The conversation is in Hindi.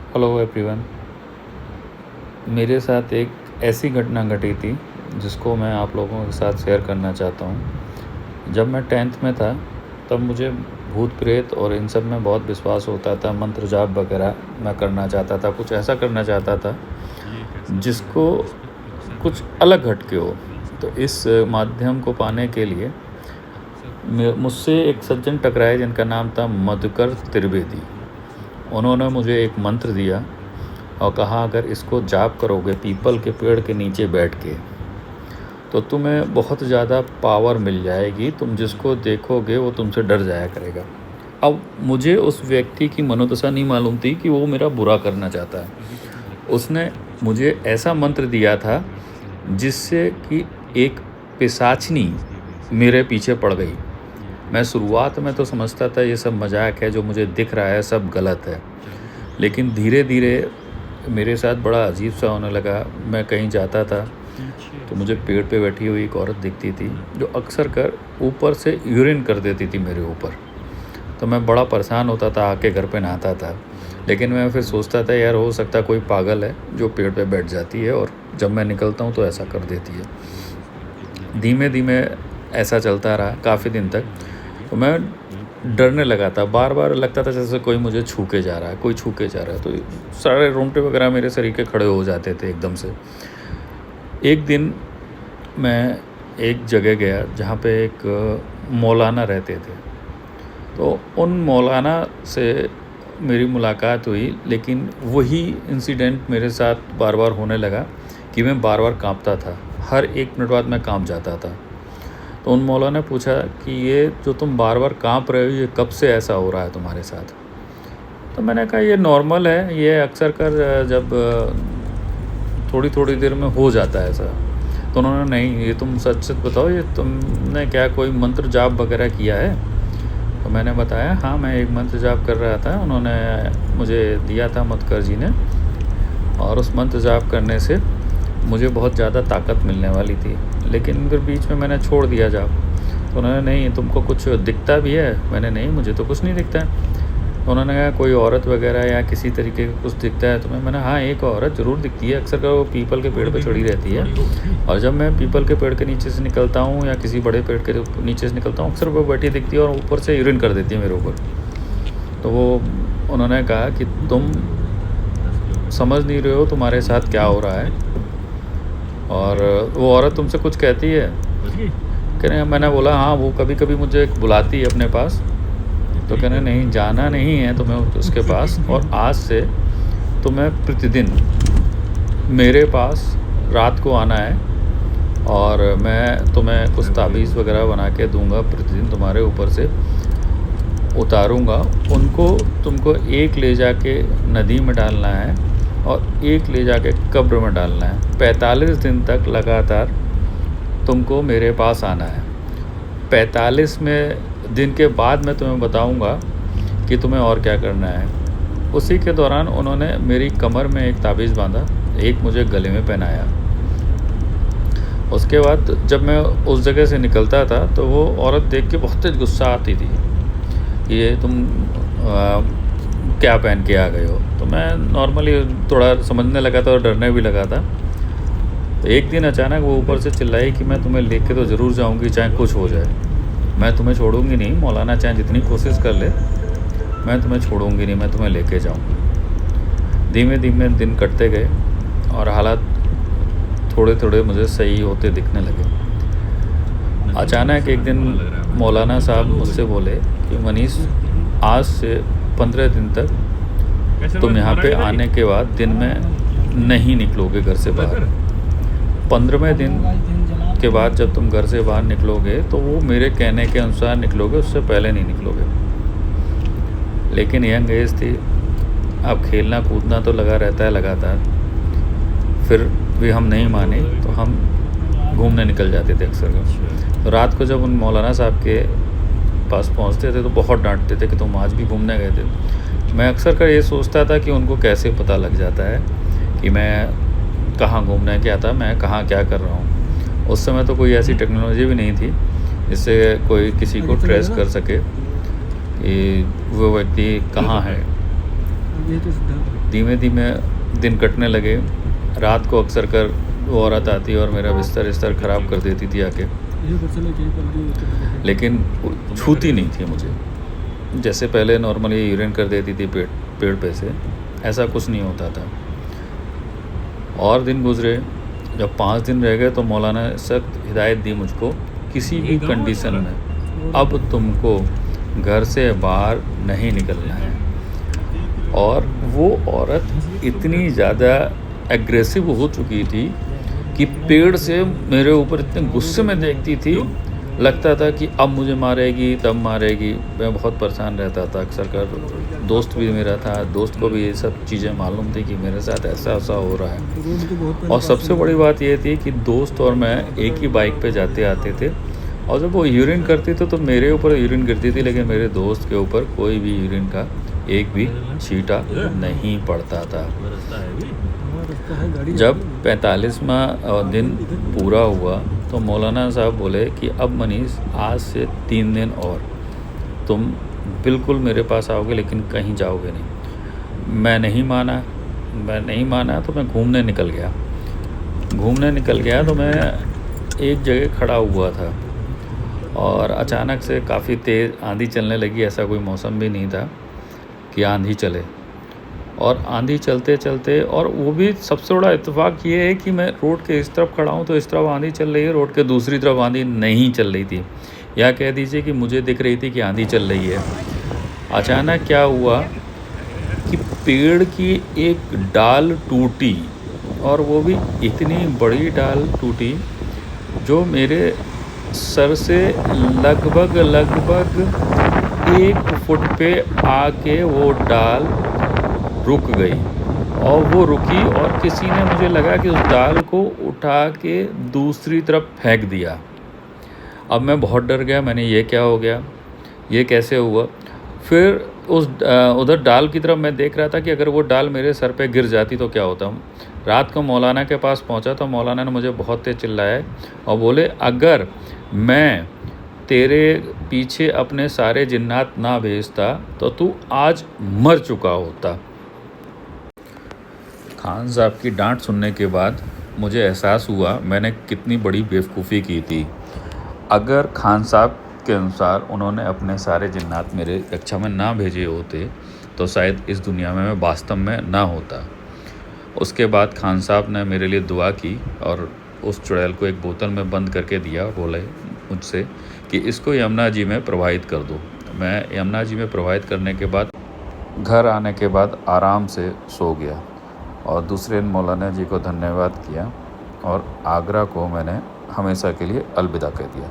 Hello everyone. मेरे साथ एक ऐसी घटना घटी थी जिसको मैं आप लोगों के साथ शेयर करना चाहता हूँ। जब मैं 10th में था तब मुझे भूत प्रेत और इन सब में बहुत विश्वास होता था। मंत्र जाप वगैरह मैं करना चाहता था, कुछ ऐसा करना चाहता था जिसको कुछ अलग हट के हो। तो इस माध्यम को पाने के लिए मुझसे एक सज्जन टकराए जिनका नाम था मधुकर त्रिवेदी। उन्होंने मुझे एक मंत्र दिया और कहा अगर इसको जाप करोगे पीपल के पेड़ के नीचे बैठ के तो तुम्हें बहुत ज़्यादा पावर मिल जाएगी, तुम जिसको देखोगे वो तुमसे डर जाया करेगा। अब मुझे उस व्यक्ति की मनोदशा नहीं मालूम थी कि वो मेरा बुरा करना चाहता है। उसने मुझे ऐसा मंत्र दिया था जिससे कि एक पिशाचनी मेरे पीछे पड़ गई। मैं शुरुआत में तो समझता था ये सब मजाक है, जो मुझे दिख रहा है सब गलत है, लेकिन धीरे धीरे मेरे साथ बड़ा अजीब सा होने लगा। मैं कहीं जाता था तो मुझे पेड़ पे बैठी हुई एक औरत दिखती थी जो अक्सर कर ऊपर से यूरिन कर देती थी मेरे ऊपर। तो मैं बड़ा परेशान होता था, आके घर पे नहाता था। लेकिन मैं फिर सोचता था यार हो सकता कोई पागल है जो पेड़ पे बैठ जाती है और जब मैं निकलता हूँ तो ऐसा कर देती है। धीमे धीमे ऐसा चलता रहा काफ़ी दिन तक। तो मैं डरने लगा था, बार बार लगता था जैसे कोई मुझे छू के जा रहा है, कोई छू के जा रहा है। तो सारे रोंगटे वगैरह मेरे शरीर के खड़े हो जाते थे एकदम से। एक दिन मैं एक जगह गया जहाँ पे एक मौलाना रहते थे। तो उन मौलाना से मेरी मुलाकात हुई, लेकिन वही इंसिडेंट मेरे साथ बार बार होने लगा कि मैं बार बार कांपता था। हर 1 मिनट बाद मैं कांप जाता था। तो उन मौलाना ने पूछा कि ये जो तुम बार बार कांप रहे हो ये कब से ऐसा हो रहा है तुम्हारे साथ? तो मैंने कहा ये नॉर्मल है, ये अक्सर कर जब थोड़ी थोड़ी देर में हो जाता है ऐसा। तो उन्होंने नहीं, ये तुम सच सच बताओ, ये तुमने क्या कोई मंत्र जाप वगैरह किया है? तो मैंने बताया हाँ मैं एक मंत्र जाप कर रहा था, उन्होंने मुझे दिया था मधुकर जी ने, और उस मंत्र जाप करने से मुझे बहुत ज़्यादा ताकत मिलने वाली थी। लेकिन फिर बीच में मैंने छोड़ दिया जाप। तो उन्होंने नहीं तुमको कुछ दिखता भी है? मैंने नहीं मुझे तो कुछ नहीं दिखता है। तो उन्होंने कहा कोई औरत वगैरह या किसी तरीके का कुछ दिखता है तुम्हें? मैंने हाँ एक औरत ज़रूर दिखती है, अक्सर का वो पीपल के पेड़ पर चढ़ी रहती है, और जब मैं पीपल के पेड़ के नीचे से निकलता हूँ या किसी बड़े पेड़ के नीचे से निकलता हूँ अक्सर वो बैठी दिखती है और ऊपर से यूरिन कर देती है मेरे ऊपर। तो वो उन्होंने कहा कि तुम समझ नहीं रहे हो तुम्हारे साथ क्या हो रहा है, और वो औरत तुमसे कुछ कहती है? कह रहे मैंने बोला हाँ वो कभी कभी मुझे बुलाती है अपने पास। तो कह रहे नहीं जाना नहीं है तुम्हें उसके पास, और आज से तुम्हें प्रतिदिन मेरे पास रात को आना है और मैं तुम्हें कुछ ताबीज़ वगैरह बना के दूंगा, प्रतिदिन तुम्हारे ऊपर से उतारूंगा। उनको तुमको एक ले जाके नदी में डालना है और एक ले जाके कब्र में डालना है। 45 दिन तक लगातार तुमको मेरे पास आना है। 45 में दिन के बाद मैं तुम्हें बताऊंगा कि तुम्हें और क्या करना है। उसी के दौरान उन्होंने मेरी कमर में एक ताबीज़ बांधा, एक मुझे गले में पहनाया। उसके बाद जब मैं उस जगह से निकलता था तो वो औरत देख के बहुत तेज गुस्सा आती थी, ये तुम क्या पहन के आ गए हो? तो मैं नॉर्मली थोड़ा समझने लगा था और डरने भी लगा था। तो एक दिन अचानक वो ऊपर से चिल्लाई कि मैं तुम्हें लेके तो ज़रूर जाऊंगी चाहे कुछ हो जाए, मैं तुम्हें छोड़ूंगी नहीं मौलाना, चाहे जितनी कोशिश कर ले मैं तुम्हें छोड़ूंगी नहीं, मैं तुम्हें लेके जाऊंगी। धीमे धीमे दिन कटते गए और हालात थोड़े थोड़े मुझे सही होते दिखने लगे। अचानक एक दिन मौलाना साहब मुझसे बोले कि मनीष आज से 15 दिन तक तुम यहाँ पे आने के बाद दिन में नहीं निकलोगे घर से बाहर। 15वें दिन के बाद जब तुम घर से बाहर निकलोगे तो वो मेरे कहने के अनुसार निकलोगे, उससे पहले नहीं निकलोगे। लेकिन यंग एज थी, अब खेलना कूदना तो लगा रहता है लगातार। फिर भी हम नहीं माने तो हम घूमने निकल जाते थे अक्सर। तो रात को जब उन मौलाना साहब के पास पहुंचते थे तो बहुत डांटते थे कि तुम आज भी घूमने गए थे। मैं अक्सर कर ये सोचता था कि उनको कैसे पता लग जाता है कि मैं कहाँ घूमने गया था, मैं कहाँ क्या कर रहा हूँ। उस समय तो कोई ऐसी टेक्नोलॉजी भी नहीं थी जिससे कोई किसी को ट्रेस कर सके कि वो व्यक्ति कहाँ है। ये तो सिद्धांत है। धीमे धीमे दिन कटने लगे। रात को अक्सर कर वो औरत आती और मेरा बिस्तर ख़राब कर देती थी आके, ये बच्चे लोग यही कर दिए। लेकिन वो छूती नहीं थी मुझे। जैसे पहले नॉर्मली यूरिन कर देती थी पेड़ पे से, ऐसा कुछ नहीं होता था। और दिन गुजरे, जब 5 दिन रह गए तो मौलाना ने सख्त हिदायत दी मुझको, किसी भी कंडीशन में अब तुमको घर से बाहर नहीं निकलना है। और वो औरत इतनी ज़्यादा एग्रेसिव हो चुकी थी कि पेड़ से मेरे ऊपर इतने गुस्से में देखती थी, लगता था कि अब मुझे मारेगी तब मारेगी। मैं बहुत परेशान रहता था। अक्सर कर दोस्त भी मेरा था, दोस्त को भी ये सब चीज़ें मालूम थी कि मेरे साथ ऐसा ऐसा हो रहा है। और सबसे बड़ी बात ये थी कि दोस्त और मैं एक ही बाइक पे जाते आते थे, और जब वो यूरिन करती थी तो मेरे ऊपर यूरिन करती थी, लेकिन मेरे दोस्त के ऊपर कोई भी यूरिन का एक भी छींटा नहीं पड़ता था। जब 45वां दिन पूरा हुआ तो मौलाना साहब बोले कि अब मनीष, आज से 3 दिन और तुम बिल्कुल मेरे पास आओगे, लेकिन कहीं जाओगे नहीं। मैं नहीं माना तो मैं घूमने निकल गया। तो मैं एक जगह खड़ा हुआ था और अचानक से काफ़ी तेज़ आंधी चलने लगी। ऐसा कोई मौसम भी नहीं था कि आंधी चले। और आंधी चलते चलते, और वो भी सबसे बड़ा इत्तेफाक ये है कि मैं रोड के इस तरफ खड़ा हूँ तो इस तरफ आंधी चल रही है, रोड के दूसरी तरफ आंधी नहीं चल रही थी, या कह दीजिए कि मुझे दिख रही थी कि आंधी चल रही है। अचानक क्या हुआ कि पेड़ की एक डाल टूटी, और वो भी इतनी बड़ी डाल टूटी जो मेरे सर से लगभग 1 फुट पे आके वो डाल रुक गई। और वो रुकी और किसी ने, मुझे लगा कि उस डाल को उठा के दूसरी तरफ फेंक दिया। अब मैं बहुत डर गया। मैंने ये क्या हो गया, ये कैसे हुआ। फिर उधर डाल की तरफ मैं देख रहा था कि अगर वो डाल मेरे सर पे गिर जाती तो क्या होता। रात को मौलाना के पास पहुंचा तो मौलाना ने मुझे बहुत तेज चिल्लाया और बोले, अगर मैं तेरे पीछे अपने सारे जिन्नात ना भेजता तो तू आज मर चुका होता। खान साहब की डांट सुनने के बाद मुझे एहसास हुआ मैंने कितनी बड़ी बेवकूफ़ी की थी। अगर खान साहब के अनुसार उन्होंने अपने सारे जिन्नात मेरे कक्षा में ना भेजे होते तो शायद इस दुनिया में मैं वास्तव में ना होता। उसके बाद खान साहब ने मेरे लिए दुआ की और उस चुड़ैल को एक बोतल में बंद करके दिया। बोले मुझसे कि इसको यमुना जी में प्रवाहित कर दो। मैं यमुना जी में प्रवाहित करने के बाद घर आने के बाद आराम से सो गया और दूसरे दिन मौलाना जी को धन्यवाद किया और आगरा को मैंने हमेशा के लिए अलविदा कह दिया।